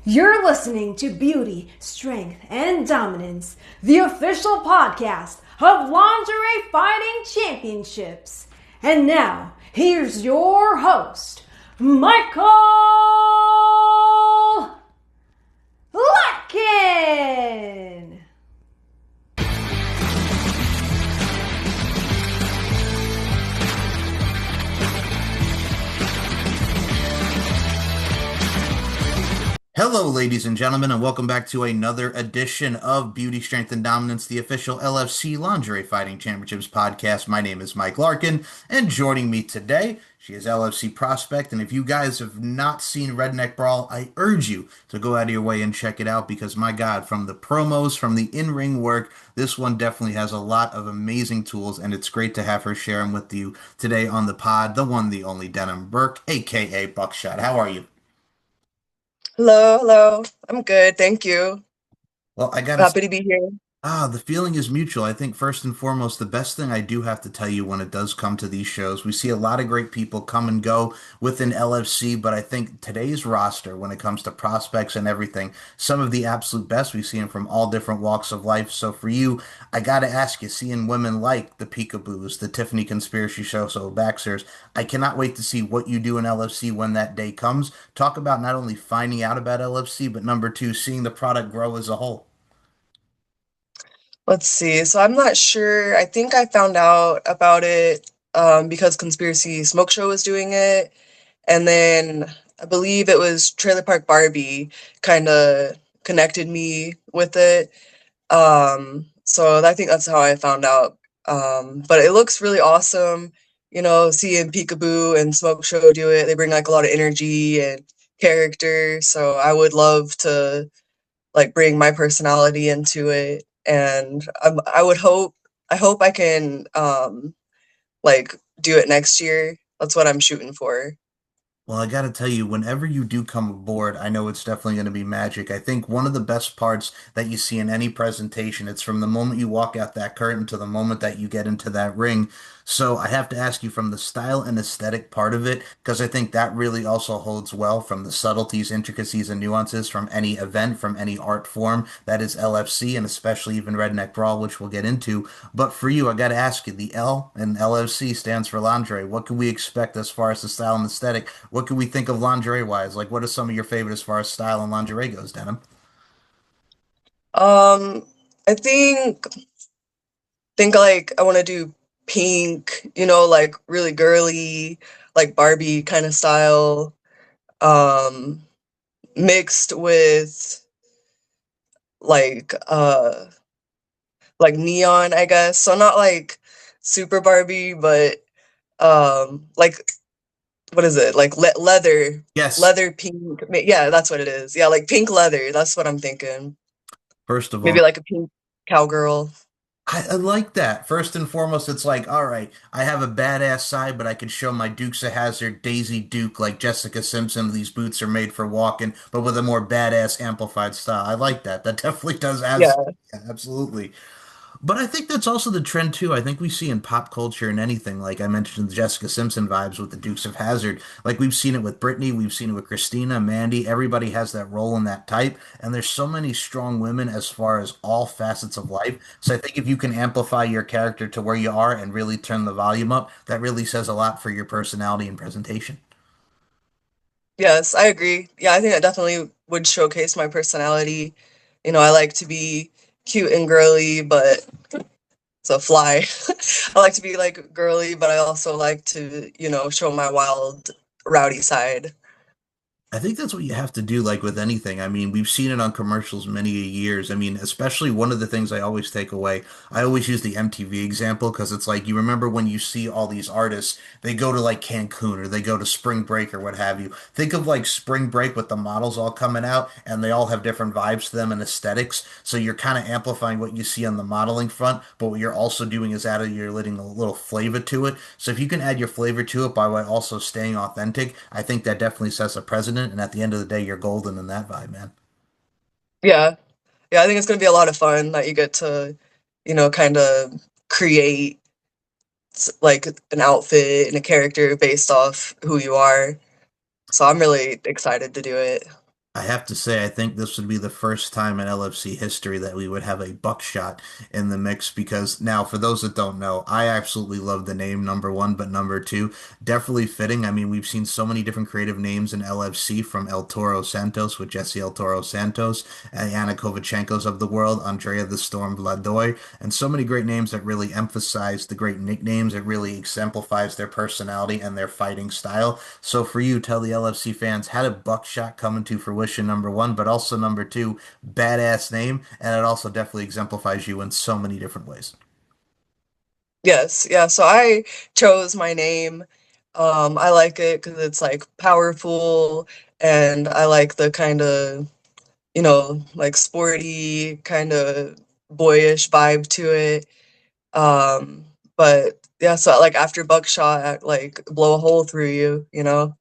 You're listening to Beauty, Strength, and Dominance, the official podcast of Lingerie Fighting Championships. And now, here's your host, Michael Larkin. Hello, ladies and gentlemen, and welcome back to another edition of Beauty, Strength, and Dominance, the official LFC Lingerie Fighting Championships podcast. My name is Mike Larkin, and joining me today, she is LFC Prospect. And if you guys have not seen Redneck Brawl, I urge you to go out of your way and check it out because, my God, from the promos, from the in-ring work, this one definitely has a lot of amazing tools, and it's great to have her share them with you today on the pod, the one, the only Denim Burke, aka Buckshot. How are you? Hello. I'm good, thank you. Well, I gotta Happy to be here. the feeling is mutual. I think first and foremost, the best thing I do have to tell you when it does come to these shows, we see a lot of great people come and go within LFC, but I think today's roster, when it comes to prospects and everything, some of the absolute best we see them from all different walks of life. So for you, I got to ask you, seeing women like the Peekaboos, the Tiffany Conspiracy Show, so Baxters, I cannot wait to see what you do in LFC when that day comes. Talk about not only finding out about LFC, but number two, seeing the product grow as a whole. Let's see. So I'm not sure. I think I found out about it because Conspiracy Smoke Show was doing it. And then I believe it was Trailer Park Barbie kind of connected me with it. So I think that's how I found out. But it looks really awesome, seeing Peekaboo and Smoke Show do it. They bring like a lot of energy and character. So I would love to like bring my personality into it, and I hope I can like do it next year. That's what I'm shooting for. Well, I got to tell you, whenever you do come aboard, I know it's definitely going to be magic. I think one of the best parts that you see in any presentation, it's from the moment you walk out that curtain to the moment that you get into that ring. So I have to ask you from the style and aesthetic part of it, because I think that really also holds well from the subtleties, intricacies, and nuances from any event, from any art form that is LFC, and especially even Redneck Brawl, which we'll get into. But for you, I got to ask you, the L in LFC stands for lingerie. What can we expect as far as the style and aesthetic? What can we think of lingerie wise? Like, what are some of your favorite as far as style and lingerie goes, Denim? Um, I think like I want to do pink, like really girly, like Barbie kind of style, um, mixed with like like neon, I guess. So not like super Barbie, but like what is it? Like Yes. leather pink. Yeah, that's what it is. Yeah, like pink leather. That's what I'm thinking. First of all, Maybe like a pink cowgirl. I like that. First and foremost, it's like, all right, I have a badass side, but I can show my Dukes of Hazzard Daisy Duke like Jessica Simpson. These boots are made for walking, but with a more badass amplified style. I like that. That definitely does Yeah. absolutely. But I think that's also the trend too. I think we see in pop culture and anything, like I mentioned, the Jessica Simpson vibes with the Dukes of Hazzard. Like we've seen it with Britney, we've seen it with Christina, Mandy. Everybody has that role in that type, and there's so many strong women as far as all facets of life. So I think if you can amplify your character to where you are and really turn the volume up, that really says a lot for your personality and presentation. Yes, I agree. Yeah, I think that definitely would showcase my personality. I like to be cute and girly, but so fly. I like to be like girly, but I also like to, show my wild, rowdy side. I think that's what you have to do, like with anything. I mean, we've seen it on commercials many years. I mean, especially one of the things I always take away, I always use the MTV example because it's like you remember when you see all these artists, they go to like Cancun or they go to Spring Break or what have you. Think of like Spring Break with the models all coming out and they all have different vibes to them and aesthetics. So you're kind of amplifying what you see on the modeling front, but what you're also doing is adding you're letting a little flavor to it. So if you can add your flavor to it by also staying authentic, I think that definitely sets a precedent. And at the end of the day, you're golden in that vibe, man. Yeah. Yeah, I think it's gonna be a lot of fun that you get to, kind of create like an outfit and a character based off who you are. So I'm really excited to do it. I have to say, I think this would be the first time in LFC history that we would have a Buckshot in the mix because now, for those that don't know, I absolutely love the name number one, but number two, definitely fitting. I mean, we've seen so many different creative names in LFC from El Toro Santos with Jesse El Toro Santos, Anna Kovachenko's of the world, Andrea the Storm Vladoy, and so many great names that really emphasize the great nicknames. It really exemplifies their personality and their fighting style. So for you, tell the LFC fans, how did Buckshot come into fruition, number one, but also number two, badass name, and it also definitely exemplifies you in so many different ways. Yes, yeah. So I chose my name. I like it because it's like powerful, and I like the kind of, like sporty, kind of boyish vibe to it. But yeah, so like after Buckshot, like blow a hole through you, you know?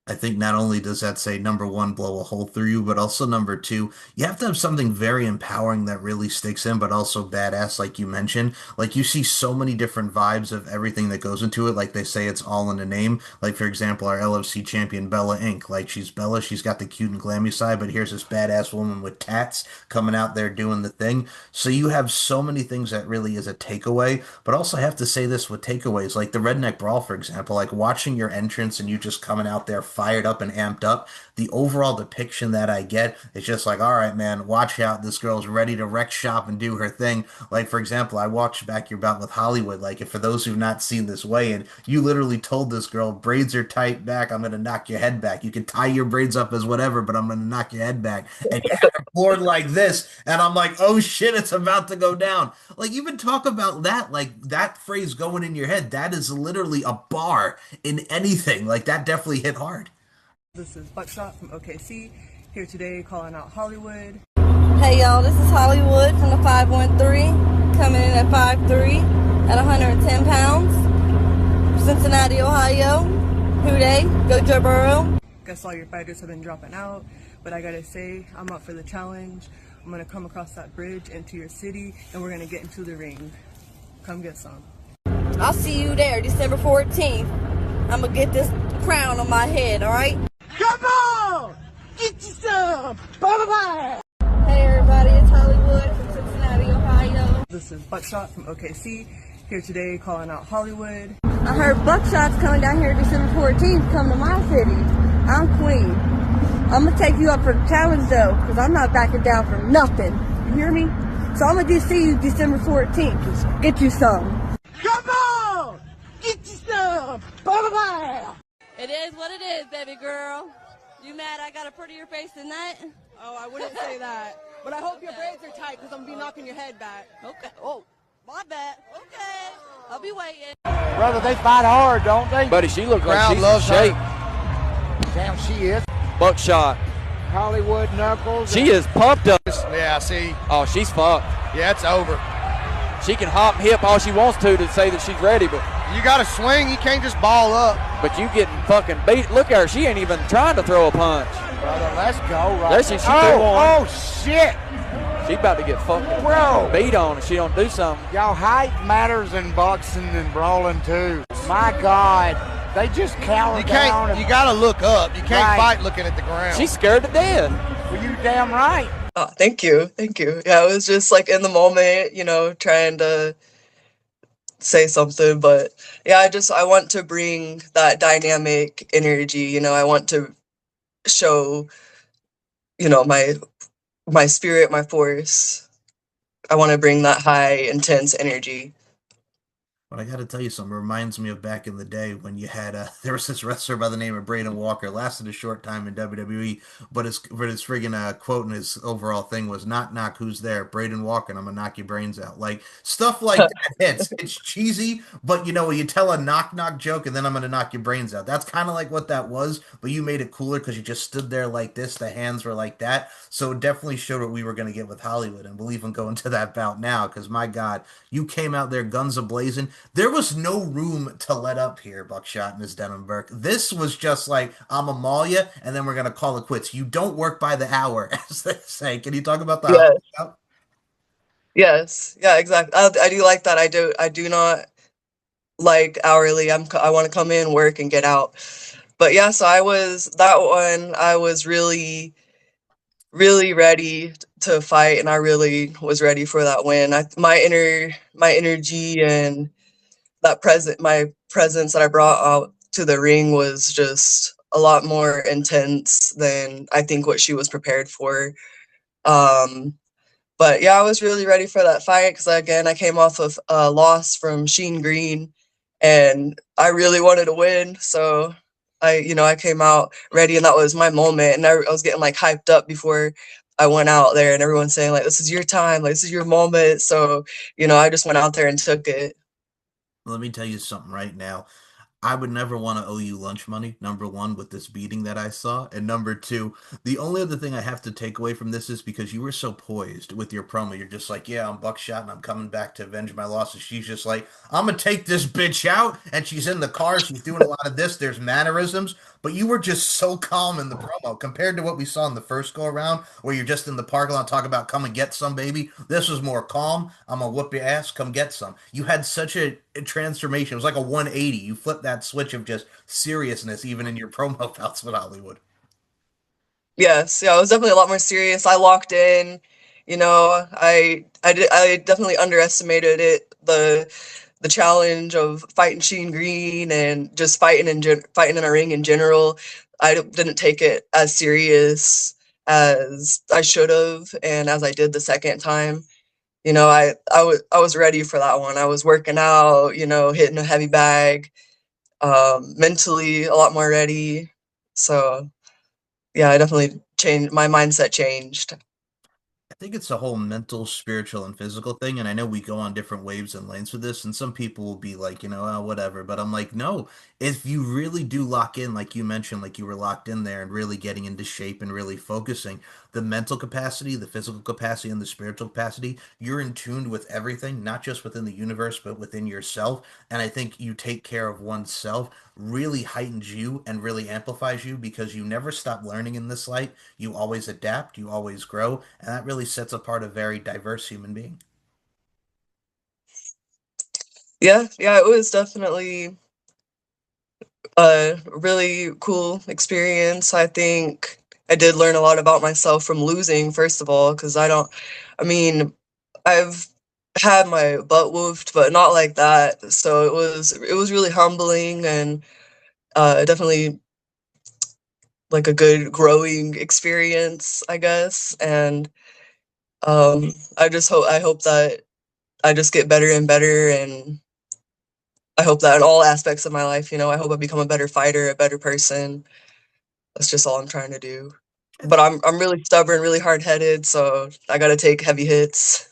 I think not only does that say number one, blow a hole through you, but also number two, you have to have something very empowering that really sticks in, but also badass, like you mentioned. Like you see so many different vibes of everything that goes into it. Like they say, it's all in the name. Like for example, our LFC champion Bella Inc. Like she's Bella, she's got the cute and glammy side, but here's this badass woman with tats coming out there doing the thing. So you have so many things that really is a takeaway. But also I have to say this with takeaways, like the Redneck Brawl, for example, like watching your entrance and you just coming out there fired up and amped up. The overall depiction that I get is just like, all right, man, watch out. This girl's ready to wreck shop and do her thing. Like, for example, I watched back your bout with Hollywood. Like, if for those who've not seen this way, and you literally told this girl, braids are tight back, I'm gonna knock your head back. You can tie your braids up as whatever, but I'm gonna knock your head back. And you had her floored like this, and I'm like, oh shit, it's about to go down. Like, even talk about that, like that phrase going in your head, that is literally a bar in anything. Like, that definitely hit hard. This is Buckshot from OKC, here today calling out Hollywood. Hey y'all, this is Hollywood from the 513, coming in at 5'3", at 110 pounds, Cincinnati, Ohio. Who dey? Go Joe Burrow. Guess all your fighters have been dropping out, but I gotta say, I'm up for the challenge. I'm gonna come across that bridge into your city, and we're gonna get into the ring. Come get some. I'll see you there, December 14th. I'm gonna get this crown on my head, alright? Come on! Get you some! Bye-bye! Hey everybody, it's Hollywood from Cincinnati, Ohio. This is Buckshot from OKC, here today calling out Hollywood. I heard Buckshot's coming down here December 14th, come to my city. I'm queen. I'm gonna take you up for the challenge though, because I'm not backing down for nothing. You hear me? So I'm gonna see you December 14th. Get you some. Come on! Get you some! Bye-bye! It is what it is, baby girl. You mad I got a prettier face than that? Oh, I wouldn't say that, but I hope your braids are tight because I'm gonna be knocking your head back. Okay. Oh, my bad. Okay. I'll be waiting. Brother, they fight hard, don't they? Buddy, she looks like Crowd she's in loves her. shape. Damn, she is. Buckshot. Hollywood Knuckles. She is pumped up. Yeah, see. Oh, she's fucked. Yeah, it's over. She can hop and hip all she wants to say that she's ready, but You got to swing. You can't just ball up. you getting fucking beat. Look at her. She ain't even trying to throw a punch. Brother, let's go. Right There she threw oh, one. oh, shit. She about to get fucking Bro. beat on if she don't do something. Y'all, height matters in boxing and brawling, too. My God. They just cower You down. can't. You got to look up. You can't Right. fight looking at the ground. She's scared to death. Well, you damn right. Oh, thank you. Thank you. Yeah, I was just like in the moment, trying to say something, but yeah, I want to bring that dynamic energy, I want to show, my spirit, my force. I want to bring that high, intense energy. But I got to tell you something. It reminds me of back in the day when you had there was this wrestler by the name of Braden Walker. Lasted a short time in WWE, but his friggin' quote and his overall thing was "Knock knock, who's there? Braden Walker, and I'm gonna knock your brains out." Like stuff like that hits. It's cheesy, but when you tell a knock knock joke and then I'm gonna knock your brains out. That's kind of like what that was, but you made it cooler because you just stood there like this. The hands were like that, so it definitely showed what we were gonna get with Hollywood. And we'll even go into that bout now because my God, you came out there guns a blazing. There was no room to let up here, Buckshot and Miss Denim Burke. This was just like, I'm a maul ya, and then we're going to call it quits. You don't work by the hour, as they say. Can you talk about that? Yes. Yes. Yeah, exactly. I do like that. I do not like hourly. I want to come in, work, and get out. But yeah, so I was really, really ready to fight, and I really was ready for that win. My energy and my presence that I brought out to the ring was just a lot more intense than I think what she was prepared for. Um, but yeah, I was really ready for that fight because again, I came off of a loss from Sheen Green, and I really wanted to win. So I came out ready, and that was my moment. And I was getting like hyped up before I went out there, and everyone's saying like, "This is your time, like this is your moment." So I just went out there and took it. Let me tell you something right now. I would never want to owe you lunch money, number one, with this beating that I saw. And number two, the only other thing I have to take away from this is because you were so poised with your promo. You're just like, yeah, I'm Buckshot and I'm coming back to avenge my losses. She's just like, I'm going to take this bitch out. And she's in the car. She's doing a lot of this. There's mannerisms. But you were just so calm in the promo compared to what we saw in the first go around, where you're just in the parking lot talking about come and get some, baby. This was more calm. I'm gonna whoop your ass. Come get some. You had such a transformation. It was like a 180. You flipped that switch of just seriousness, even in your promo bouts with Hollywood. Yes, yeah, it was definitely a lot more serious. I locked in, I definitely underestimated the challenge of fighting Sheen Green and just fighting in a ring in general. Didn't take it as serious as I should have, and as I did the second time. I was ready for that one. I was working out, hitting a heavy bag, mentally a lot more ready. So yeah, I definitely changed my mindset changed. I think it's a whole mental, spiritual, and physical thing. And I know we go on different waves and lanes with this, and some people will be like, oh, whatever. But I'm like, no, if you really do lock in, like you mentioned, like you were locked in there and really getting into shape and really focusing, the mental capacity, the physical capacity, and the spiritual capacity, you're in tune with everything, not just within the universe, but within yourself. And I think you take care of oneself really heightens you and really amplifies you because you never stop learning in this light. You always adapt, you always grow, and that really sets apart a very diverse human being. Yeah, yeah, it was definitely a really cool experience. I think I did learn a lot about myself from losing, first of all, because I mean, I've had my butt whooped, but not like that. So it was really humbling and definitely like a good growing experience, I guess. And I hope that I just get better and better, and I hope that in all aspects of my life, I hope I become a better fighter, a better person. That's just all I'm trying to do. But I'm really stubborn, really hard-headed, so I gotta take heavy hits.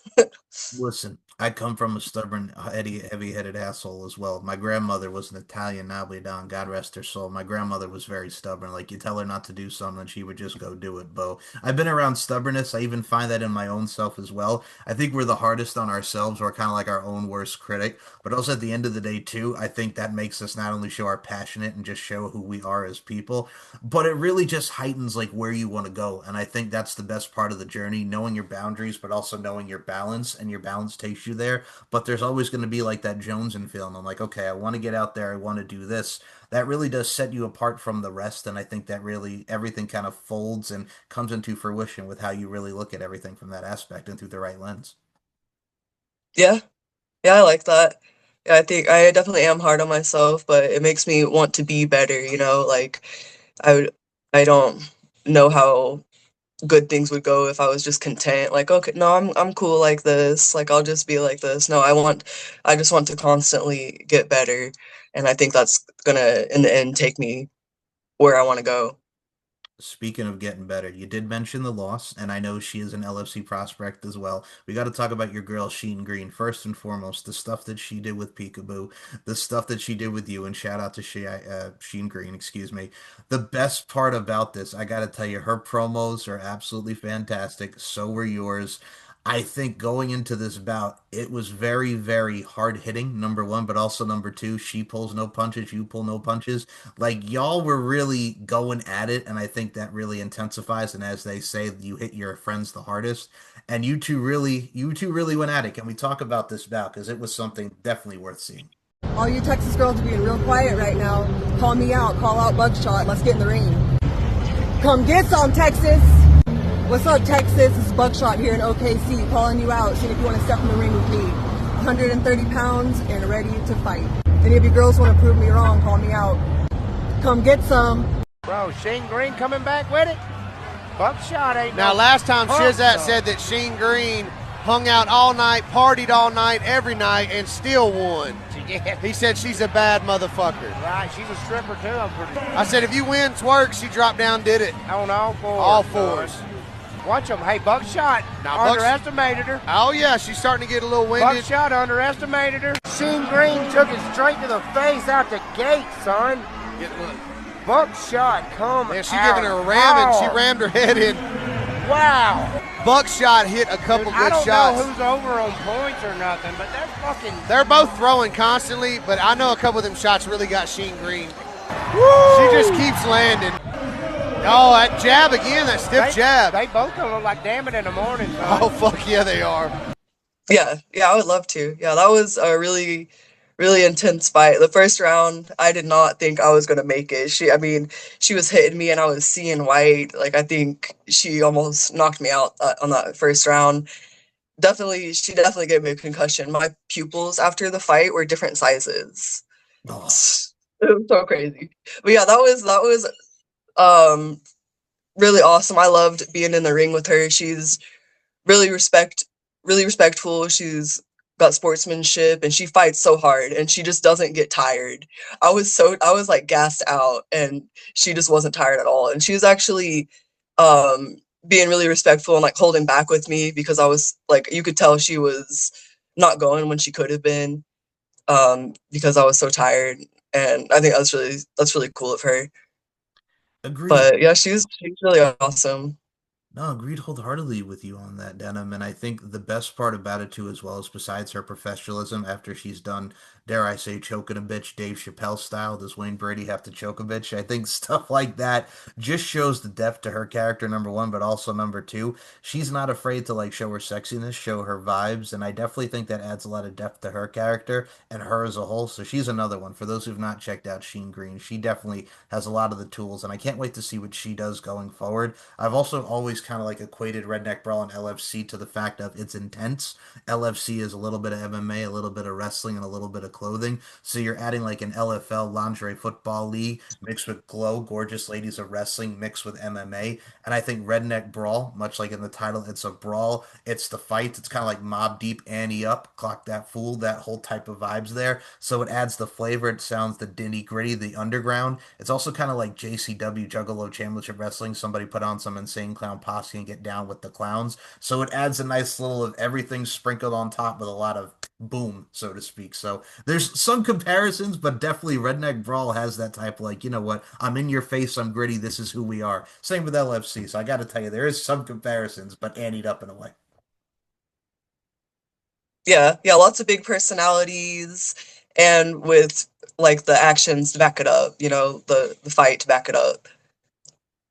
Listen, I come from a stubborn, heavy-headed asshole as well. My grandmother was an Italian Napolitan, God rest her soul. My grandmother was very stubborn. Like, you tell her not to do something, she would just go do it, Bo. I've been around stubbornness. I even find that in my own self as well. I think we're the hardest on ourselves. We're kind of like our own worst critic. But also at the end of the day, too, I think that makes us not only show our passionate and just show who we are as people, but it really just heightens like where you want to go. And I think that's the best part of the journey, knowing your boundaries, but also knowing your balance, and your balance takes you there. But there's always going to be like that Jonesin feeling. I'm like, okay, I want to get out there. I want to do this. That really does set you apart from the rest. And I think that really everything kind of folds and comes into fruition with how you really look at everything from that aspect and through the right lens. Yeah, yeah, I like that. Yeah, I think I definitely am hard on myself, but it makes me want to be better, like I would I don't know how good things would go if I was just content. Like, okay, no, I'm cool like this. Like, I'll just be like this. No, I just want to constantly get better, and I think that's gonna, in the end, take me where I want to go. Speaking of getting better, you did mention the loss, and I know she is an LFC prospect as well. We got to talk about your girl, Sheen Green. First and foremost, the stuff that she did with Peekaboo, the stuff that she did with you, and shout out to Sheen Green, excuse me. The best part about this, I got to tell you, her promos are absolutely fantastic. So were yours. I think going into this bout, it was very, very hard hitting, number one, but also number two, she pulls no punches, you pull no punches. Like y'all were really going at it, and I think that really intensifies. And as they say, you hit your friends the hardest. And you two really went at it. Can we talk about this bout? Because it was something definitely worth seeing. All you Texas girls are being real quiet right now. Call me out. Call out Buckshot. Let's get in the ring. Come get some, Texas. What's up, Texas? This is Buckshot here in OKC, calling you out, seeing if you want to step in the ring with me. 130 pounds and ready to fight. Any of you girls want to prove me wrong, call me out. Come get some. Bro, Shane Green coming back with it? Buckshot ain't Now, no last time punk, Shizat though. said that Sheen Green hung out all night, partied all night, every night, and still won. Yeah. He said she's a bad motherfucker. Right, she's a stripper too, I'm pretty sure. I said, if you win twerk, she dropped down, did it. On all fours. All fours. Watch them. Hey, Buckshot Now, underestimated her. Oh, yeah, she's starting to get a little winded. Buckshot underestimated her. Sheen Green took it straight to the face out the gate, son. Buckshot come Man, she out giving her a ramming. She hard. rammed her head in. Wow. Buckshot hit a couple Dude, I good don't shots. know who's over on points or nothing, but they're fucking... They're both throwing constantly, but I know a couple of them shots really got Sheen Green. Woo! She just keeps landing. Oh, that jab again, that stiff jab. They both gonna look like damn it in the morning, son. Oh, fuck yeah, they are. Yeah, I would love to. Yeah, that was a really, really intense fight. The first round, I did not think I was gonna make it. She was hitting me and I was seeing white. Like, I think she almost knocked me out on that first round. She definitely gave me a concussion. My pupils after the fight were different sizes. Oh. It was so crazy. But yeah, that was really awesome. I loved being in the ring with her. She's really respectful. She's got sportsmanship and she fights so hard and she just doesn't get tired. I was like gassed out and she just wasn't tired at all. And she was actually being really respectful and like holding back with me because I was like, you could tell she was not going when she could have been because I was so tired. And I think that's really cool of her. Agreed. But yeah, she's really awesome. No, agreed wholeheartedly with you on that, Denim. And I think the best part about it too, as well as besides her professionalism, after she's done, dare I say, choking a bitch, Dave Chappelle style, does Wayne Brady have to choke a bitch? I think stuff like that just shows the depth to her character, number one, but also number two, she's not afraid to like show her sexiness, show her vibes, and I definitely think that adds a lot of depth to her character and her as a whole. So she's another one. For those who've not checked out Sheen Green, she definitely has a lot of the tools, and I can't wait to see what she does going forward. I've also always kind of like equated Redneck Brawl and LFC to the fact of it's intense. LFC is a little bit of MMA, a little bit of wrestling, and a little bit of clothing. So you're adding like an LFL lingerie football league mixed with Glow, Gorgeous Ladies of Wrestling mixed with MMA. And I think Redneck Brawl, much like in the title, it's a brawl. It's the fight. It's kind of like Mob Deep, Annie Up, Clock That Fool, that whole type of vibes there. So it adds the flavor. It sounds the nitty gritty, the underground. It's also kind of like JCW, Juggalo Championship Wrestling. Somebody put on some Insane Clown Posse and get down with the clowns. So it adds a nice little of everything sprinkled on top with a lot of boom, so to speak. So there's some comparisons, but definitely Redneck Brawl has that type of like, you know what, I'm in your face, I'm gritty, this is who we are. Same with LFC. So I got to tell you, there is some comparisons, but anteed up in a way. Yeah, lots of big personalities and with like the actions to back it up, the fight to back it up.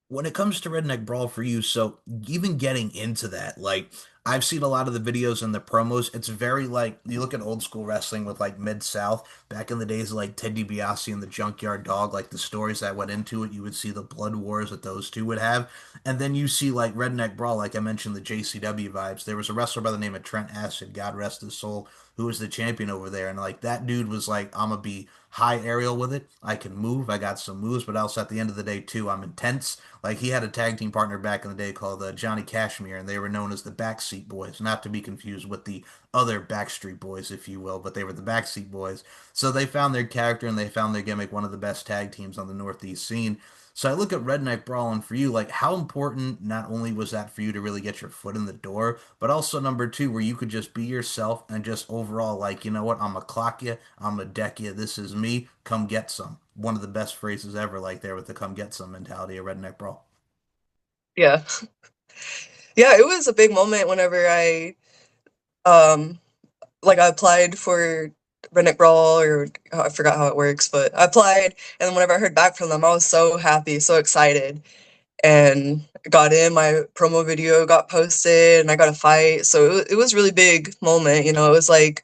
When it comes to Redneck Brawl for you, so even getting into that, like I've seen a lot of the videos and the promos. It's very like you look at old school wrestling with like Mid South back in the days of like Ted DiBiase and the Junkyard Dog, like the stories that went into it. You would see the blood wars that those two would have, and then you see like Redneck Brawl, like I mentioned, the JCW vibes. There was a wrestler by the name of Trent Acid, God rest his soul, who was the champion over there, and like that dude was like, I'm gonna be high aerial with it. I can move. I got some moves, but also at the end of the day too, I'm intense. Like he had a tag team partner back in the day called Johnny Cashmere, and they were known as the Backseat Boys, not to be confused with the other Backstreet Boys, if you will, but they were the Backseat Boys. So they found their character and they found their gimmick, one of the best tag teams on the Northeast scene. So I look at Redneck Brawl, and for you, like how important not only was that for you to really get your foot in the door, but also number two, where you could just be yourself and just overall like, you know what, I'm gonna clock you, I'm gonna deck you, this is me, come get some. One of the best phrases ever, like there with the come get some mentality of Redneck Brawl. Yeah. Yeah, it was a big moment whenever I I applied for Redneck Brawl, or I forgot how it works, but I applied, and then whenever I heard back from them, I was so happy, so excited, and got in. My promo video got posted, and I got a fight, so it was a really big moment. It was like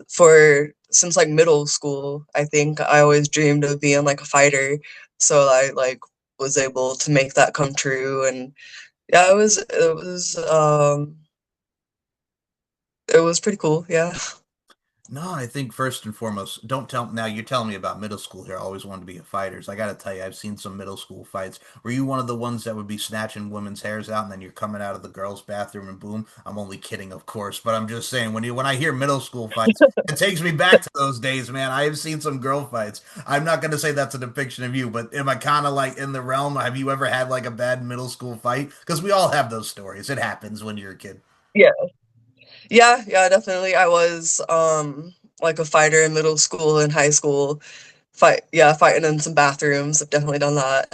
for since like middle school. I think I always dreamed of being like a fighter, so I like was able to make that come true. And yeah, it was pretty cool. Yeah. No, I think first and foremost, don't tell now you're telling me about middle school here. I always wanted to be a fighter. So I got to tell you, I've seen some middle school fights. Were you one of the ones that would be snatching women's hairs out and then you're coming out of the girls' bathroom and boom? I'm only kidding, of course, but I'm just saying when I hear middle school fights, it takes me back to those days, man. I have seen some girl fights. I'm not going to say that's a depiction of you, but am I kind of like in the realm? Have you ever had like a bad middle school fight? Because we all have those stories. It happens when you're a kid. Yeah. Yeah, yeah, definitely. I was like a fighter in middle school and high school. Fighting in some bathrooms. I've definitely done that.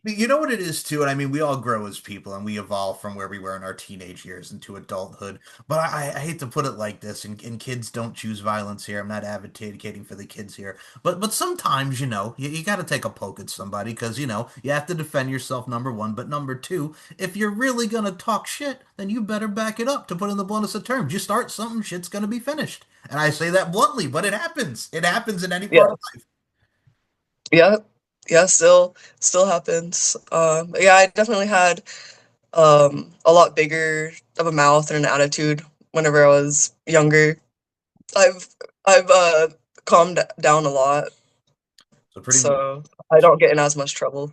You know what it is too, and I mean, we all grow as people, and we evolve from where we were in our teenage years into adulthood. But I hate to put it like this, and kids don't choose violence here. I'm not advocating for the kids here, but sometimes you got to take a poke at somebody because you have to defend yourself. Number one, but number two, if you're really gonna talk shit, then you better back it up. To put in the bluntest of terms, you start something, shit's gonna be finished, and I say that bluntly, but it happens. It happens in any part Yeah. of life. Yeah. Yeah, still happens. Yeah, I definitely had a lot bigger of a mouth and an attitude whenever I was younger. I've I've calmed down a lot, So so I don't get in as much trouble.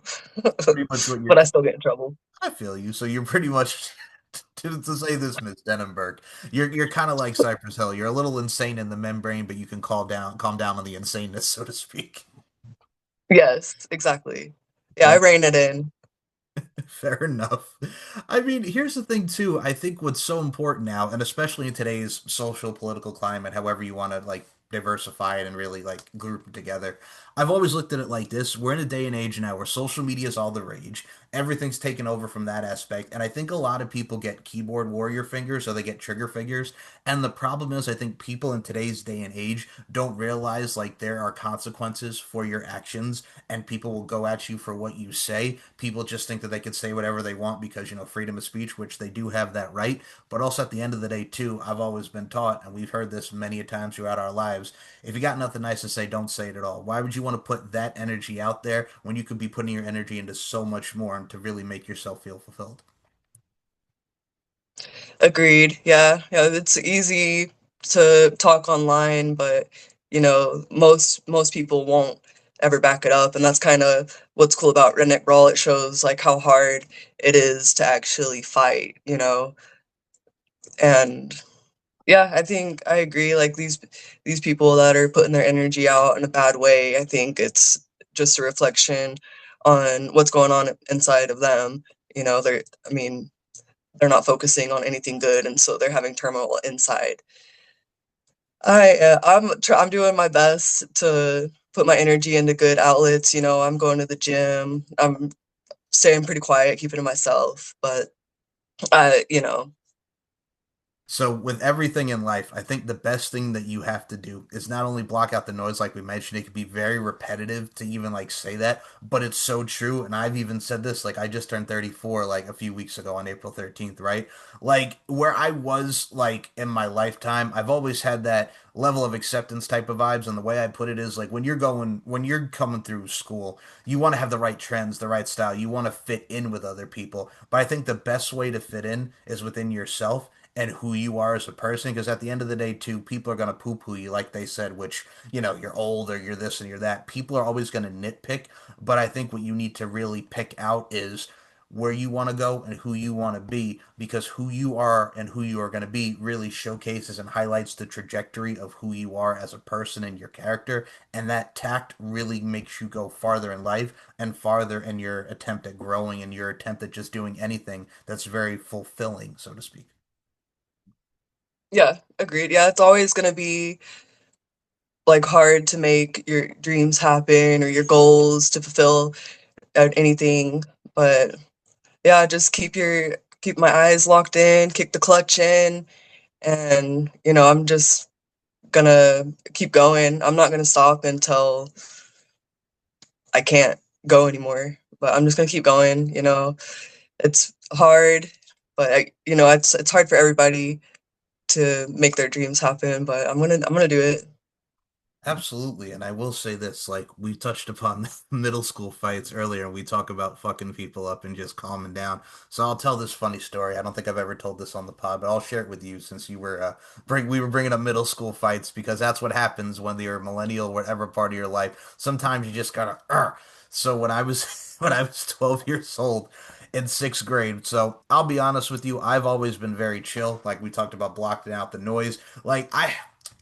pretty much what you're But I still get in trouble. I feel you. So you're pretty much to say this, Miss Denim Burke, you're kind of like Cypress Hill. You're a little insane in the membrane, but you can calm down on the insaneness, so to speak. Yes, exactly. Yeah, I Uh, rein it in. Fair enough. I mean, here's the thing too. I think what's so important now, and especially in today's social political climate, however you want to like diversify it and really like group it together. I've always looked at it like this. We're in a day and age now where social media is all the rage. Everything's taken over from that aspect. And I think a lot of people get keyboard warrior fingers or they get trigger fingers. And the problem is I think people in today's day and age don't realize like there are consequences for your actions and people will go at you for what you say. People just think that they can say whatever they want because, freedom of speech, which they do have that right. But also at the end of the day, too, I've always been taught, and we've heard this many a times throughout our lives, if you got nothing nice to say, don't say it at all. Why would you want to put that energy out there when you could be putting your energy into so much more and to really make yourself feel fulfilled? Agreed. Yeah, yeah, it's easy to talk online, but most people won't ever back it up, and that's kind of what's cool about Redneck Brawl. It shows like how hard it is to actually fight, and yeah, I think I agree. Like these people that are putting their energy out in a bad way, I think it's just a reflection on what's going on inside of them. I mean, they're not focusing on anything good, and so they're having turmoil inside. I'm doing my best to put my energy into good outlets. I'm going to the gym. I'm staying pretty quiet, keeping to myself. But I, you know, So, with everything in life, I think the best thing that you have to do is not only block out the noise, like we mentioned, it could be very repetitive to even like say that, but it's so true. And I've even said this, like I just turned 34 like a few weeks ago on April 13th, right? Like where I was like in my lifetime, I've always had that level of acceptance type of vibes. And the way I put it is like when you're coming through school, you want to have the right trends, the right style, you want to fit in with other people. But I think the best way to fit in is within yourself and who you are as a person. Because at the end of the day, too, people are going to poo poo you, like they said, which, you're old or you're this and you're that. People are always going to nitpick. But I think what you need to really pick out is where you want to go and who you want to be, because who you are and who you are going to be really showcases and highlights the trajectory of who you are as a person and your character. And that tact really makes you go farther in life and farther in your attempt at growing and your attempt at just doing anything that's very fulfilling, so to speak. yeah, agreed. Yeah, it's always gonna be like hard to make your dreams happen or your goals to fulfill at anything. But yeah, just keep my eyes locked in, kick the clutch in, and I'm just gonna keep going. I'm not gonna stop until I can't go anymore. But I'm just gonna keep going. It's hard, but it's hard for everybody. to make their dreams happen, but I'm gonna do it. Absolutely. And I will say this, like we touched upon middle school fights earlier, and we talk about fucking people up and just calming down. So I'll tell this funny story. I don't think I've ever told this on the pod, but I'll share it with you since you were we were bringing up middle school fights because that's what happens when you're a millennial, whatever part of your life. Sometimes you just gotta. So when I was when I was 12 years old in sixth grade, so I'll be honest with you, I've always been very chill. Like we talked about blocking out the noise. Like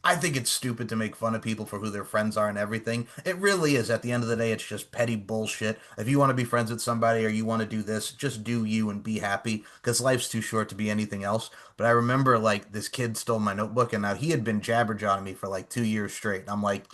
I think it's stupid to make fun of people for who their friends are and everything. It really is. At the end of the day, it's just petty bullshit. If you want to be friends with somebody or you want to do this, just do you and be happy because life's too short to be anything else. But I remember like this kid stole my notebook and now he had been jabberjawing me for like 2 years straight. And I'm like,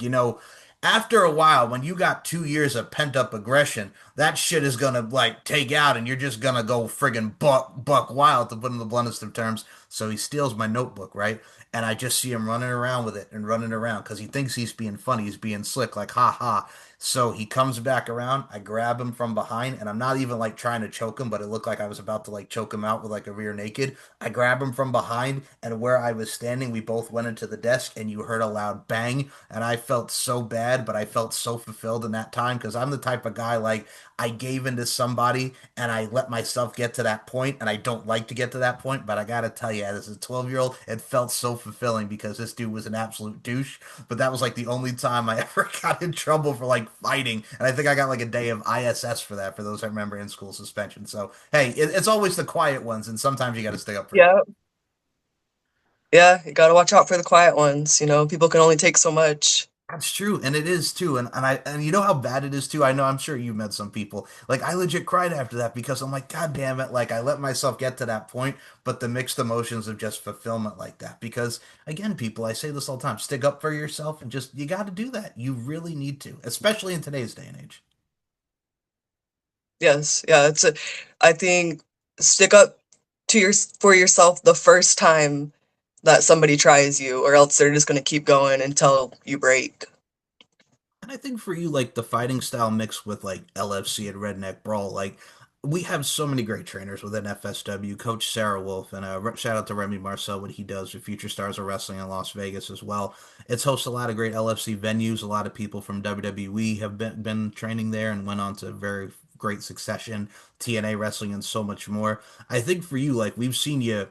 after a while, when you got 2 years of pent up aggression, that shit is gonna like take out, and you're just gonna go friggin' buck wild to put in the bluntest of terms. So he steals my notebook, right? And I just see him running around with it and running around because he thinks he's being funny, he's being slick, like ha ha. So he comes back around, I grab him from behind, and I'm not even like trying to choke him, but it looked like I was about to like choke him out with like a rear naked. I grab him from behind, and where I was standing, we both went into the desk, and you heard a loud bang, and I felt so bad, but I felt so fulfilled in that time because I'm the type of guy like I gave into somebody and I let myself get to that point, and I don't like to get to that point, but I gotta tell you, as a 12-year-old, it felt so fulfilling because this dude was an absolute douche. But that was like the only time I ever got in trouble for like fighting, and I think I got like a day of ISS for that. For those I remember in school suspension. So hey, it's always the quiet ones, and sometimes you got to stick up for yourself. Yeah, yeah, you gotta watch out for the quiet ones. People can only take so much. That's true, and it is too, and you know how bad it is too. I know, I'm sure you met some people. Like I legit cried after that because I'm like, God damn it! Like I let myself get to that point, but the mixed emotions of just fulfillment like that. Because again, people, I say this all the time: stick up for yourself, and just you got to do that. You really need to, especially in today's day and age. Yes, yeah, I think stick up for yourself the first time that somebody tries you, or else they're just gonna keep going until you break. And I think for you, like the fighting style mixed with like LFC and Redneck Brawl, like we have so many great trainers within FSW. Coach Sarah Wolf, and shout out to Remy Marcel, what he does with Future Stars of Wrestling in Las Vegas as well. It's hosted a lot of great LFC venues. A lot of people from WWE have been training there and went on to very great succession, TNA wrestling, and so much more. I think for you, like we've seen you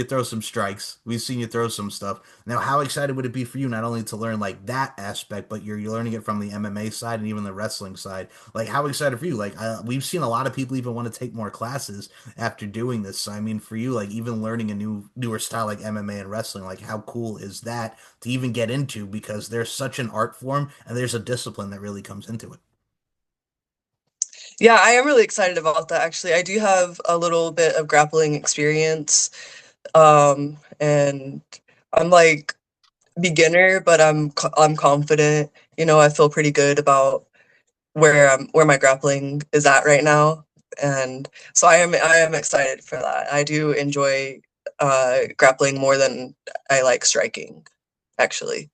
throw some strikes, we've seen you throw some stuff. Now, how excited would it be for you not only to learn like that aspect, but you're learning it from the MMA side and even the wrestling side? Like, how excited for you? Like, we've seen a lot of people even want to take more classes after doing this. So, I mean, for you, like even learning a newer style like MMA and wrestling, like how cool is that to even get into? Because there's such an art form and there's a discipline that really comes into it. Yeah, I am really excited about that actually. I do have a little bit of grappling experience. And I'm like beginner, but I'm confident. I feel pretty good about where my grappling is at right now. And so I am excited for that. I do enjoy grappling more than I like striking, actually.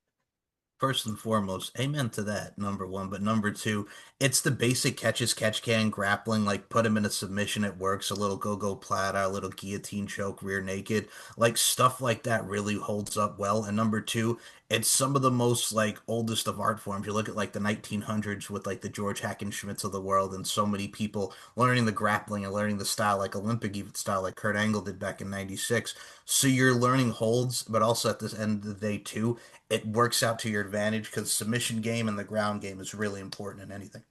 First and foremost, amen to that, number one. But number two, it's the basic catch can, grappling, like put him in a submission, it works. A little go plata, a little guillotine choke, rear naked. Like stuff like that really holds up well. And number two, it's some of the most like oldest of art forms. You look at like the 1900s with like the George Hackenschmidts of the world and so many people learning the grappling and learning the style, like Olympic even style, like Kurt Angle did back in 96. So you're learning holds, but also at this end of the day too, it works out to your advantage because submission game and the ground game is really important in anything.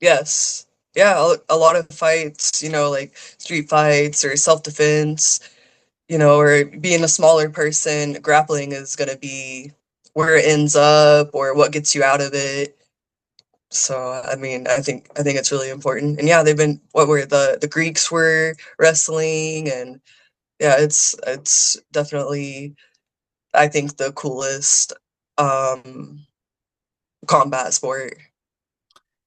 Yes. Yeah, a lot of fights, like street fights or self-defense, or being a smaller person, grappling is going to be where it ends up or what gets you out of it. So, I mean, I think it's really important. And yeah, they've been what were the Greeks were wrestling, and yeah, it's definitely I think the coolest um combat sport.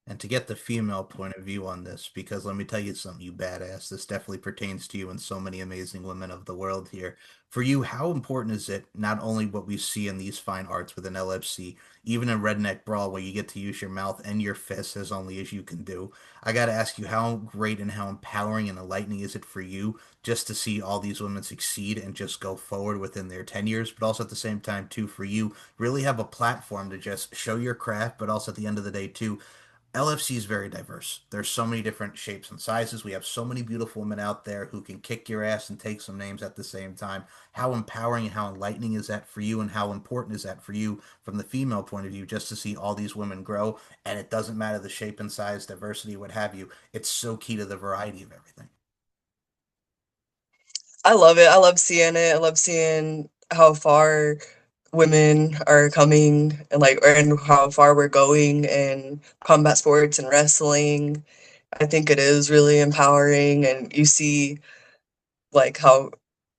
And to get the female point of view on this, because let me tell you something, you badass, this definitely pertains to you and so many amazing women of the world here. For you, how important is it not only what we see in these fine arts within LFC, even in Redneck Brawl, where you get to use your mouth and your fists as only as you can do? I got to ask you, how great and how empowering and enlightening is it for you just to see all these women succeed and just go forward within their tenures, but also at the same time, too, for you, really have a platform to just show your craft, but also at the end of the day, too, LFC is very diverse. There's so many different shapes and sizes. We have so many beautiful women out there who can kick your ass and take some names at the same time. How empowering and how enlightening is that for you, and how important is that for you from the female point of view, just to see all these women grow? And it doesn't matter the shape and size, diversity, what have you. It's so key to the variety of everything. I love it. I love seeing it. I love seeing how far women are coming and and how far we're going in combat sports and wrestling. I think it is really empowering, and you see how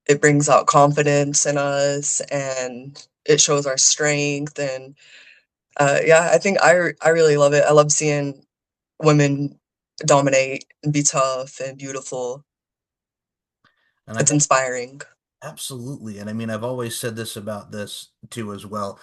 it brings out confidence in us, and it shows our strength. And yeah, I think I really love it. I love seeing women dominate and be tough and beautiful. And I It's got inspiring. absolutely. And I mean, I've always said this about this too as well.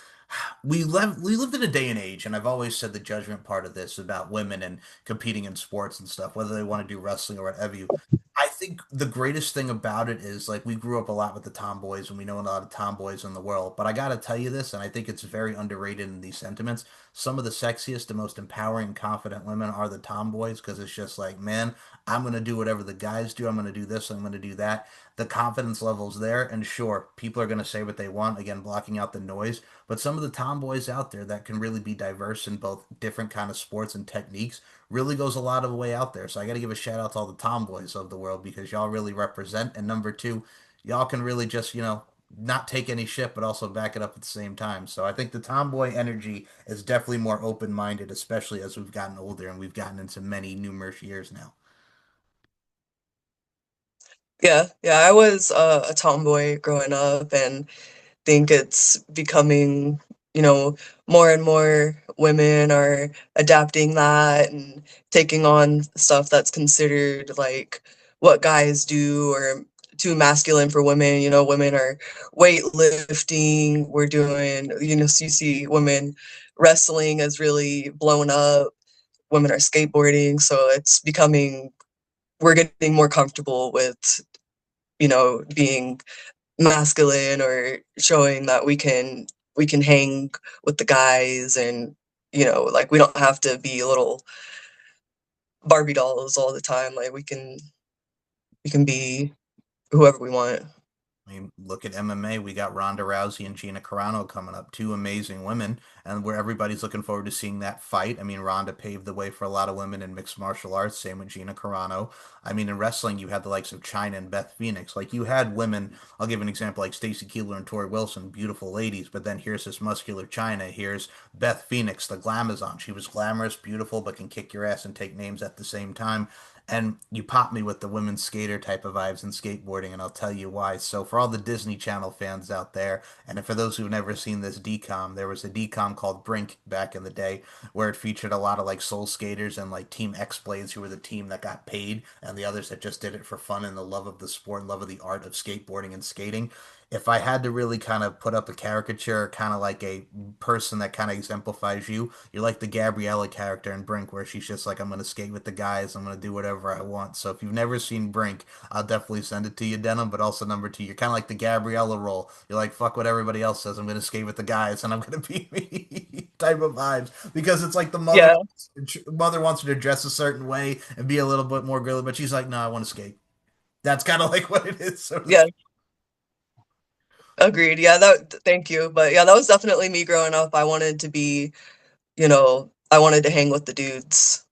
We lived in a day and age, and I've always said the judgment part of this about women and competing in sports and stuff, whether they want to do wrestling or whatever you. I think the greatest thing about it is like we grew up a lot with the tomboys and we know a lot of tomboys in the world. But I gotta tell you this, and I think it's very underrated in these sentiments. Some of the sexiest, the most empowering, confident women are the tomboys because it's just like, man, I'm gonna do whatever the guys do. I'm gonna do this. I'm gonna do that. The confidence level's there, and sure, people are gonna say what they want. Again, blocking out the noise. But some of the tomboys out there that can really be diverse in both different kind of sports and techniques really goes a lot of the way out there. So I got to give a shout out to all the tomboys of the world because y'all really represent. And number two, y'all can really just, not take any shit, but also back it up at the same time. So I think the tomboy energy is definitely more open minded, especially as we've gotten older and we've gotten into many numerous years now. Yeah, yeah, I was a tomboy growing up, and think it's becoming, you know, more and more women are adapting that and taking on stuff that's considered like what guys do or too masculine for women. You know, women are weightlifting, we're doing, so you see women wrestling is really blown up, women are skateboarding, so it's becoming, we're getting more comfortable with, being masculine or showing that we can hang with the guys, and like we don't have to be little Barbie dolls all the time. Like we can be whoever we want. I mean, look at MMA. We got Ronda Rousey and Gina Carano coming up, two amazing women, and where everybody's looking forward to seeing that fight. I mean, Ronda paved the way for a lot of women in mixed martial arts. Same with Gina Carano. I mean, in wrestling, you had the likes of China and Beth Phoenix. Like you had women. I'll give an example, like Stacy Keibler and Tori Wilson, beautiful ladies. But then here's this muscular China. Here's Beth Phoenix, the glamazon. She was glamorous, beautiful, but can kick your ass and take names at the same time. And you pop me with the women's skater type of vibes in skateboarding, and I'll tell you why. So, for all the Disney Channel fans out there, and for those who've never seen this decom, there was a decom called Brink back in the day where it featured a lot of like soul skaters and like Team X Blades, who were the team that got paid, and the others that just did it for fun and the love of the sport and love of the art of skateboarding and skating. If I had to really kind of put up a caricature, kind of like a person that kind of exemplifies you, you're like the Gabriella character in Brink, where she's just like, I'm going to skate with the guys, I'm going to do whatever I want. So if you've never seen Brink, I'll definitely send it to you, Denim. But also, number two, you're kind of like the Gabriella role. You're like, fuck what everybody else says, I'm going to skate with the guys, and I'm going to be me type of vibes. Because it's like the Yeah, mother wants her to dress a certain way and be a little bit more girly, but she's like, no, I want to skate. That's kind of like what it is, so to yeah, speak. agreed. Yeah, thank you. But yeah, that was definitely me growing up. I wanted to be, I wanted to hang with the dudes.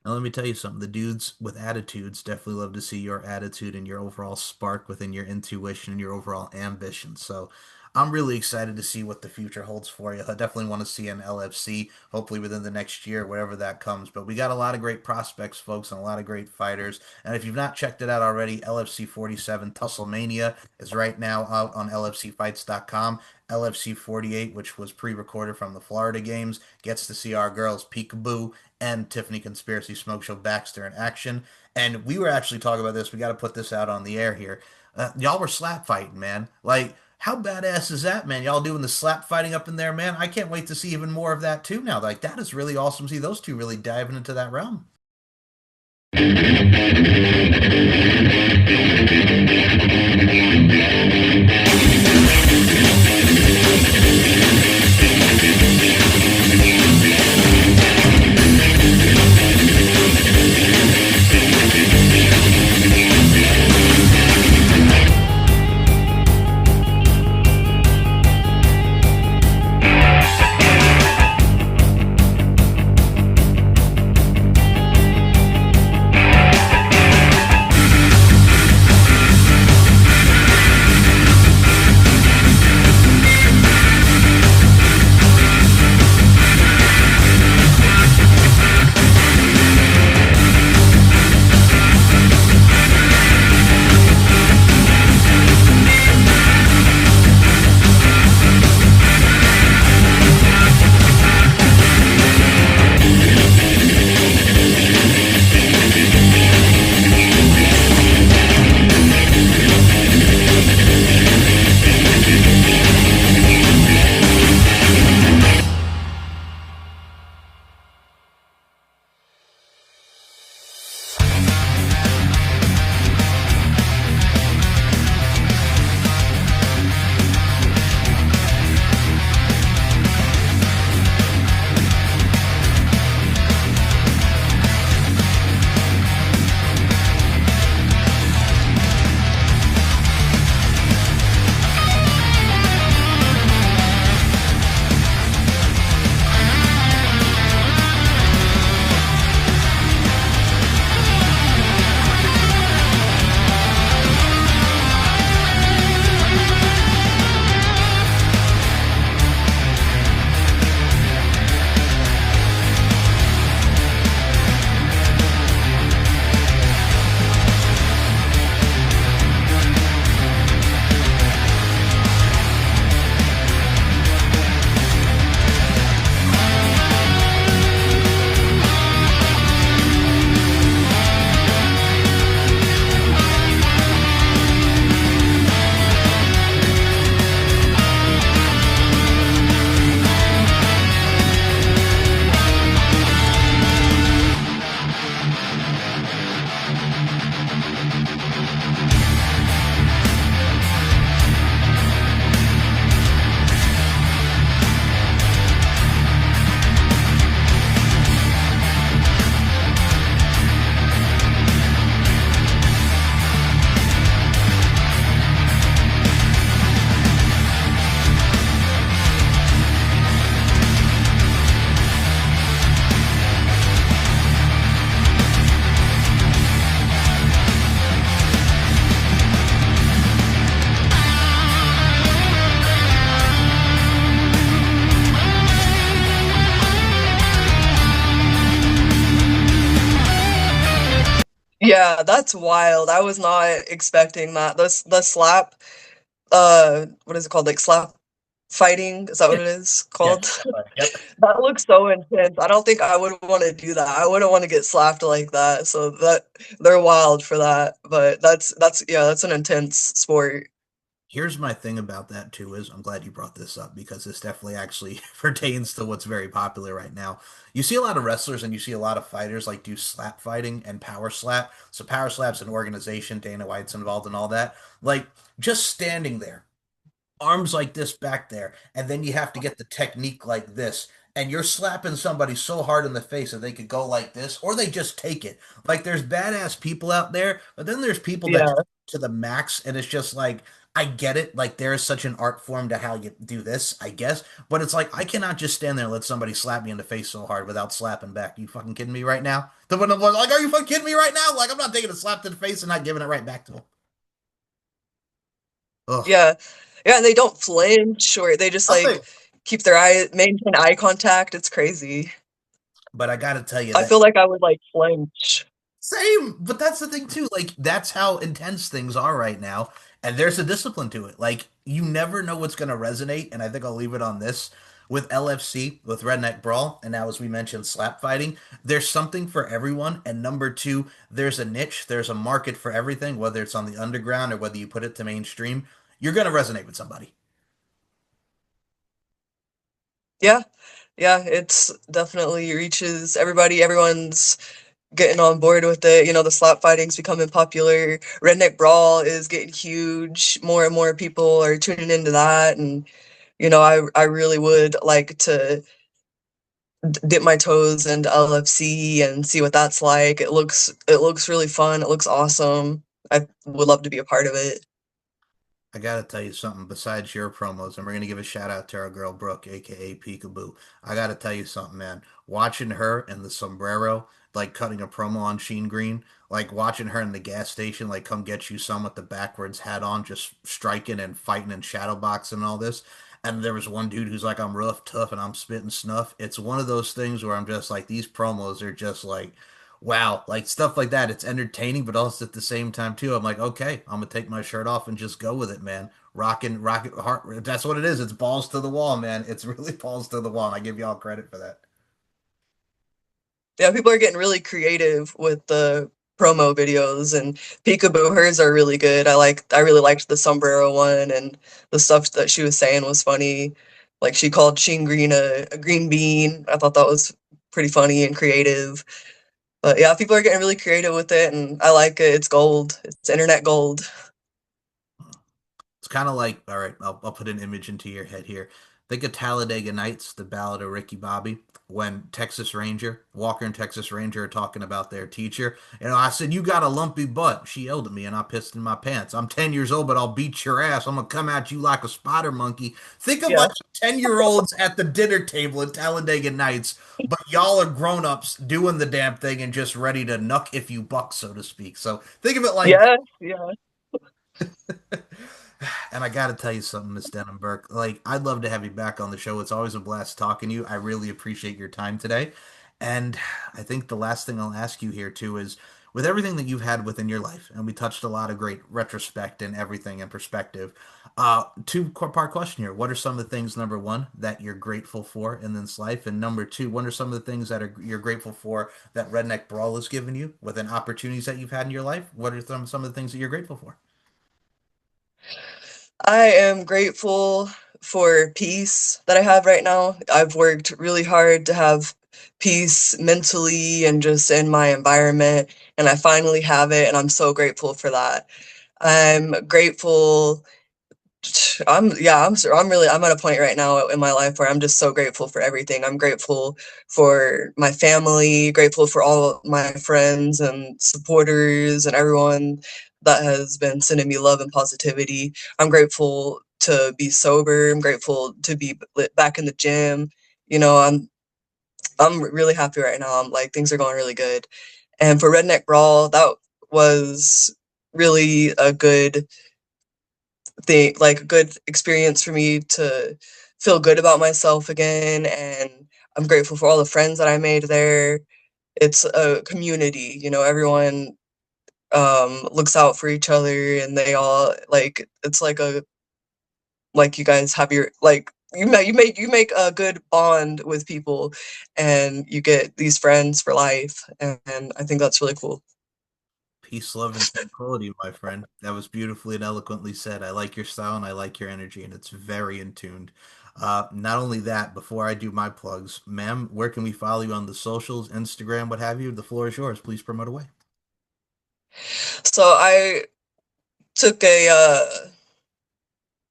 Now, let me tell you something. The dudes with attitudes definitely love to see your attitude and your overall spark within your intuition and your overall ambition. So I'm really excited to see what the future holds for you. I definitely want to see an LFC, hopefully within the next year, wherever that comes. But we got a lot of great prospects, folks, and a lot of great fighters. And if you've not checked it out already, LFC 47 Tusslemania is right now out on LFCfights.com. LFC 48, which was pre-recorded from the Florida games, gets to see our girls Peekaboo and Tiffany Conspiracy Smoke Show Baxter in action. And we were actually talking about this. We got to put this out on the air here. Y'all were slap fighting, man. Like, how badass is that, man? Y'all doing the slap fighting up in there, man? I can't wait to see even more of that too now. Like, that is really awesome to see those two really diving into that realm. Yeah, that's wild. I was not expecting that. The slap, what is it called? Like slap fighting? Is that what it is Yeah. called? Yep. That looks so intense. I don't think I would want to do that. I wouldn't want to get slapped like that. So that they're wild for that. But that's yeah, that's an intense sport. Here's my thing about that too is I'm glad you brought this up because this definitely actually pertains to what's very popular right now. You see a lot of wrestlers and you see a lot of fighters like do slap fighting and power slap. So power slap's an organization, Dana White's involved in all that. Like just standing there, arms like this back there, and then you have to get the technique like this. And you're slapping somebody so hard in the face that they could go like this, or they just take it. Like there's badass people out there, but then there's people that Yeah. to the max, and it's just like I get it. Like there is such an art form to how you do this, I guess. But it's like I cannot just stand there and let somebody slap me in the face so hard without slapping back. You fucking kidding me right now? The one like, are you fucking kidding me right now? Like I'm not taking a slap to the face and not giving it right back to them. Ugh. Yeah. Yeah, and they don't flinch or they just Nothing. like keep their maintain eye contact. It's crazy. But I gotta tell you I that feel like I would like flinch. same, but that's the thing too. Like that's how intense things are right now, and there's a discipline to it. Like you never know what's gonna resonate, and I think I'll leave it on this with LFC, with Redneck Brawl, and now as we mentioned, slap fighting. There's something for everyone, and number two, there's a niche, there's a market for everything, whether it's on the underground or whether you put it to mainstream. You're gonna resonate with somebody. Yeah, yeah, it's definitely reaches everybody. Everyone's getting on board with it. You know, the slap fighting's becoming popular. Redneck Brawl is getting huge. More and more people are tuning into that, and you know, I really would like to dip my toes into LFC and see what that's like. It looks really fun. It looks awesome. I would love to be a part of it. I gotta tell you something besides your promos, and we're gonna give a shout out to our girl Brooke, aka Peekaboo. I gotta tell you something, man. Watching her in the sombrero, like cutting a promo on Sheen Green, like watching her in the gas station, like come get you some with the backwards hat on, just striking and fighting and shadow boxing and all this. And there was one dude who's like, I'm rough, tough, and I'm spitting snuff. It's one of those things where I'm just like, these promos are just like wow, like stuff like that. It's entertaining, but also at the same time too. I'm like, okay, I'm gonna take my shirt off and just go with it, man. Rocking, rocket, heart. That's what it is. It's balls to the wall, man. It's really balls to the wall, and I give y'all credit for that. Yeah, people are getting really creative with the promo videos, and Peekaboo, hers are really good. I really liked the sombrero one, and the stuff that she was saying was funny. Like she called Sheen Green a green bean. I thought that was pretty funny and creative. But yeah, people are getting really creative with it, and I like it. It's gold. It's internet gold. It's kind of like, all right, I'll put an image into your head here. Think of Talladega Nights, the Ballad of Ricky Bobby, when Texas Ranger, Walker and Texas Ranger are talking about their teacher. You know, I said, you got a lumpy butt. She yelled at me and I pissed in my pants. I'm 10 years old, but I'll beat your ass. I'm going to come at you like a spider monkey. Think of Yeah. like 10-year-olds at the dinner table at Talladega Nights, but y'all are grown ups doing the damn thing and just ready to nuck if you buck, so to speak. So think of it like Yeah, yeah. and I got to tell you something, Miss Denim Burke. Like, I'd love to have you back on the show. It's always a blast talking to you. I really appreciate your time today. And I think the last thing I'll ask you here, too, is with everything that you've had within your life, and we touched a lot of great retrospect and everything and perspective. Two-part question here. What are some of the things, number one, that you're grateful for in this life? And number two, what are some of the things that you're grateful for that Redneck Brawl has given you within opportunities that you've had in your life? What are some of the things that you're grateful for? I am grateful for peace that I have right now. I've worked really hard to have peace mentally and just in my environment, and I finally have it, and I'm so grateful for that. I'm grateful I'm at a point right now in my life where I'm just so grateful for everything. I'm grateful for my family, grateful for all my friends and supporters and everyone that has been sending me love and positivity. I'm grateful to be sober. I'm grateful to be back in the gym. You know, I'm really happy right now. I'm like things are going really good. And for Redneck Brawl, that was really a good thing, like a good experience for me to feel good about myself again. And I'm grateful for all the friends that I made there. It's a community, you know, everyone looks out for each other, and they all like it's like a like you guys have your like you make a good bond with people, and you get these friends for life, and I think that's really cool. Peace, love, and tranquility, my friend. That was beautifully and eloquently said. I like your style and I like your energy, and it's very in tuned. Not only that, before I do my plugs, ma'am, where can we follow you on the socials, Instagram, what have you? The floor is yours. Please promote away. So I took a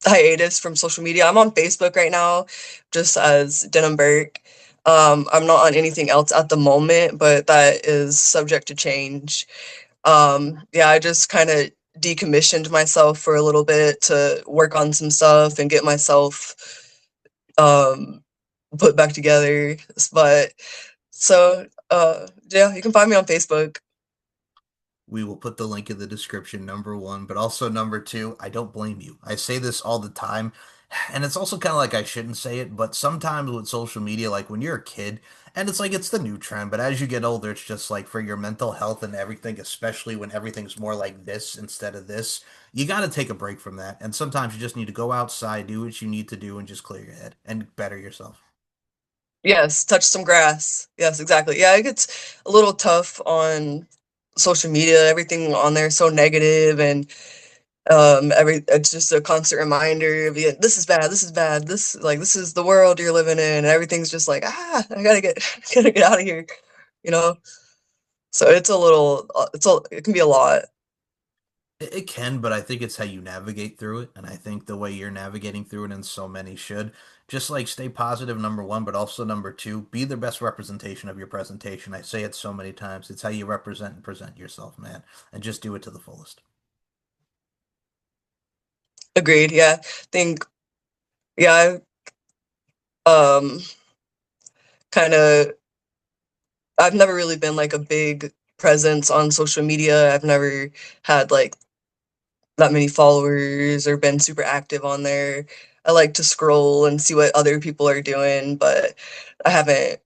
hiatus from social media. I'm on Facebook right now, just as Denim Burke. I'm not on anything else at the moment, but that is subject to change. Yeah, I just kind of decommissioned myself for a little bit to work on some stuff and get myself um, put back together. But so yeah, you can find me on Facebook. We will put the link in the description, number one. But also, number two, I don't blame you. I say this all the time. And it's also kind of like I shouldn't say it, but sometimes with social media, like when you're a kid, and it's like it's the new trend, but as you get older, it's just like for your mental health and everything, especially when everything's more like this instead of this, you got to take a break from that. And sometimes you just need to go outside, do what you need to do, and just clear your head and better yourself. Yes, touch some grass. Yes, exactly. Yeah, it gets a little tough on social media. Everything on there is so negative, and every it's just a constant reminder of, yeah, this is bad, this is bad, this is the world you're living in. Everything's just like, I gotta get gotta get out of here, you know. So it's a little, it can be a lot. It can, but I think it's how you navigate through it. And I think the way you're navigating through it, and so many should, just like stay positive, number one, but also number two, be the best representation of your presentation. I say it so many times. It's how you represent and present yourself, man. And just do it to the fullest. Agreed. Yeah, think. Yeah, um, kind of. I've never really been like a big presence on social media. I've never had like that many followers or been super active on there. I like to scroll and see what other people are doing, but I haven't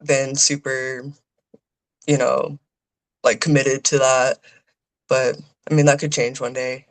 been super, you know, like committed to that. But I mean, that could change one day.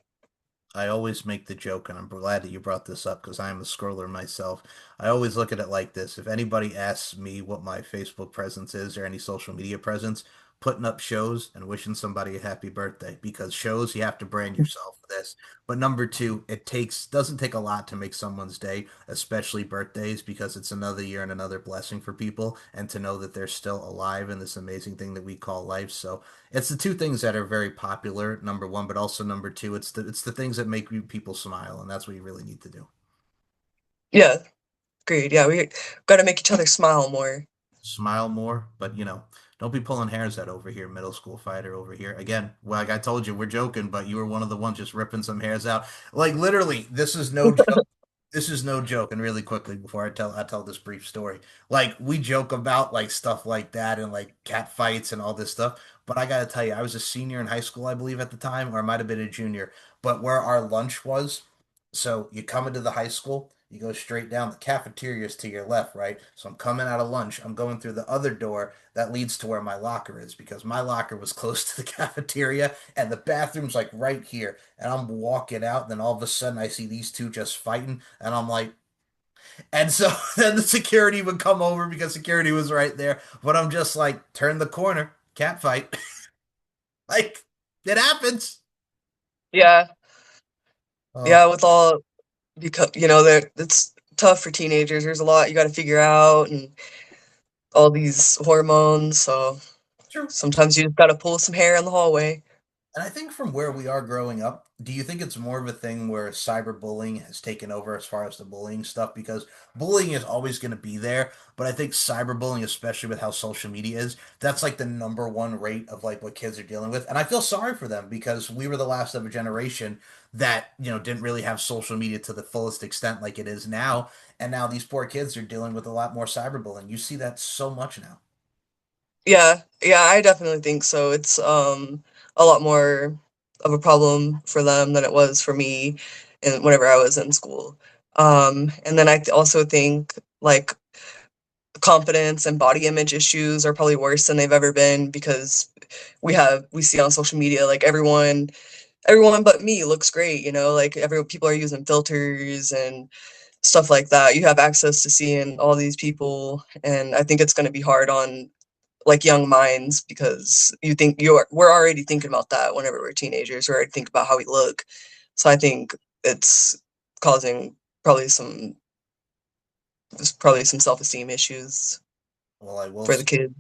I always make the joke, and I'm glad that you brought this up because I am a scroller myself. I always look at it like this. If anybody asks me what my Facebook presence is or any social media presence, putting up shows and wishing somebody a happy birthday because shows you have to brand yourself for this. But number two, it takes doesn't take a lot to make someone's day, especially birthdays, because it's another year and another blessing for people, and to know that they're still alive in this amazing thing that we call life. So it's the two things that are very popular, number one, but also number two, it's the things that make people smile, and that's what you really need to do. Yeah, agreed. Yeah, we got to make each other smile more. Smile more, but don't be pulling hairs out over here, middle school fighter over here. Again, like I told you, we're joking, but you were one of the ones just ripping some hairs out. Like literally, this is no joke. This is no joke. And really quickly before I tell this brief story, like we joke about like stuff like that and like cat fights and all this stuff. But I gotta tell you, I was a senior in high school, I believe at the time, or I might have been a junior. But where our lunch was, so you come into the high school, you go straight down. The cafeteria is to your left, right? So I'm coming out of lunch. I'm going through the other door that leads to where my locker is because my locker was close to the cafeteria and the bathroom's like right here. And I'm walking out, and then all of a sudden I see these two just fighting, and I'm like, and so then the security would come over because security was right there. But I'm just like, turn the corner, cat fight. Like, it happens. Yeah, Oh, yeah, with all, because there it's tough for teenagers. There's a lot you got to figure out, and all these hormones. So true. sometimes you just got to pull some hair in the hallway. And I think from where we are growing up, do you think it's more of a thing where cyberbullying has taken over as far as the bullying stuff? Because bullying is always going to be there, but I think cyberbullying, especially with how social media is, that's like the number one rate of like what kids are dealing with. And I feel sorry for them because we were the last of a generation that, didn't really have social media to the fullest extent like it is now. And now these poor kids are dealing with a lot more cyberbullying. You see that so much now. Yeah, yeah, I definitely think so. It's a lot more of a problem for them than it was for me and whenever I was in school. And then also think like confidence and body image issues are probably worse than they've ever been because we see on social media like everyone but me looks great, like every people are using filters and stuff like that. You have access to seeing all these people, and I think it's going to be hard on like young minds because we're already thinking about that whenever we're teenagers. We're already thinking about how we look. So I think it's causing probably some there's probably some self-esteem issues Well, I will for the kids.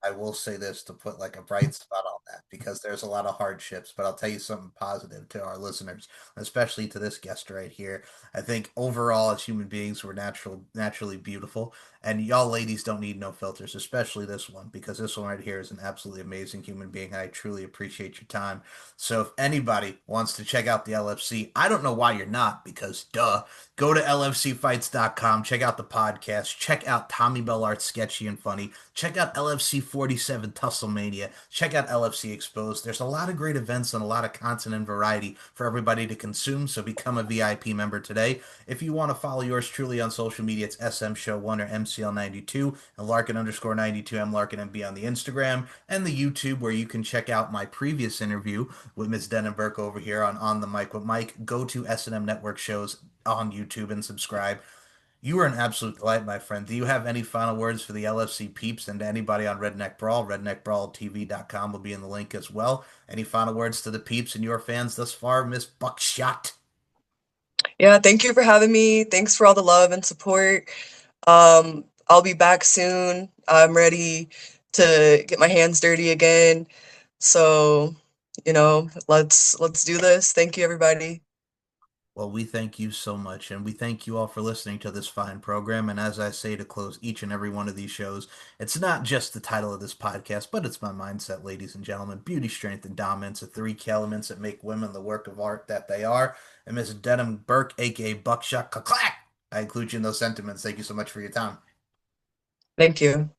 I will say this to put like a bright spot on that because there's a lot of hardships, but I'll tell you something positive to our listeners, especially to this guest right here. I think overall, as human beings, we're naturally beautiful, and y'all ladies don't need no filters, especially this one because this one right here is an absolutely amazing human being, and I truly appreciate your time. So if anybody wants to check out the LFC, I don't know why you're not because duh. Go to lfcfights.com, check out the podcast, check out Tommy Bellart's Sketchy and Funny, check out LFC 47 Tusslemania. Check out LFC Exposed. There's a lot of great events and a lot of content and variety for everybody to consume, so become a VIP member today. If you want to follow yours truly on social media, it's SM Show 1 or MCL92 and Larkin_92, M Larkin MB on the Instagram, and the YouTube, where you can check out my previous interview with Ms. Denim Burke over here on the Mic with Mike. Go to S&M Network shows on YouTube and subscribe. You are an absolute delight, my friend. Do you have any final words for the LFC peeps and to anybody on Redneck Brawl? RedneckBrawlTV.com will be in the link as well. Any final words to the peeps and your fans thus far, Miss Buckshot? Yeah, thank you for having me. Thanks for all the love and support. I'll be back soon. I'm ready to get my hands dirty again. So, let's do this. Thank you, everybody. Well, we thank you so much, and we thank you all for listening to this fine program. And as I say to close each and every one of these shows, it's not just the title of this podcast, but it's my mindset, ladies and gentlemen. Beauty, strength, and dominance are three key elements that make women the work of art that they are. And Ms. Denim Burke, a.k.a. Buckshot, clack! I include you in those sentiments. Thank you so much for your time. Thank you.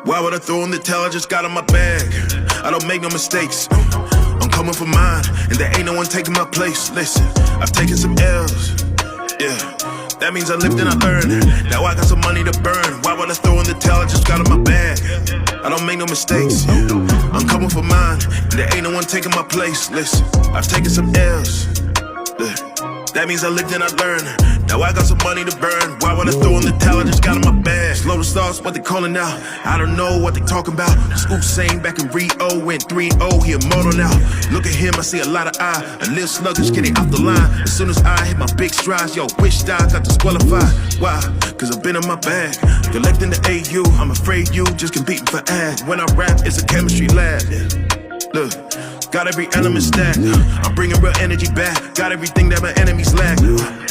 Why would I throw in the towel? I just got in my bag. I don't make no mistakes. I'm coming for mine, and there ain't no one taking my place. Listen, I've taken some L's. Yeah, that means I lived and I learned. Now I got some money to burn. Why would I throw in the towel? I just got in my bag. I don't make no mistakes. I'm coming for mine, and there ain't no one taking my place. Listen, I've taken some L's. That means I lived and I learned. Now I got some money to burn. Why would I throw in the towel? I just got in my bag. Slow the stars, what they calling out. I don't know what they talking about. Scoop saying back in Rio, went 3-0, he immortal now. Look at him, I see a lot of eye. A little sluggish getting off the line. As soon as I hit my big strides, yo, wish I got disqualified. Why? Cause I've been in my bag. Collecting the AU, I'm afraid you just competing for ad. When I rap, it's a chemistry lab. Look. Got every element stacked. I'm bringing real energy back. Got everything that my enemies lack.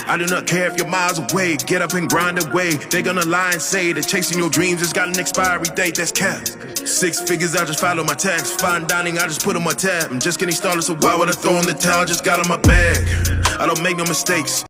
I do not care if you're miles away. Get up and grind away. They gonna lie and say that chasing your dreams has got an expiry date. That's capped. 6 figures, I just follow my tax. Fine dining, I just put on my tab. I'm just getting started, so why would I throw in the towel? Just got in my bag. I don't make no mistakes.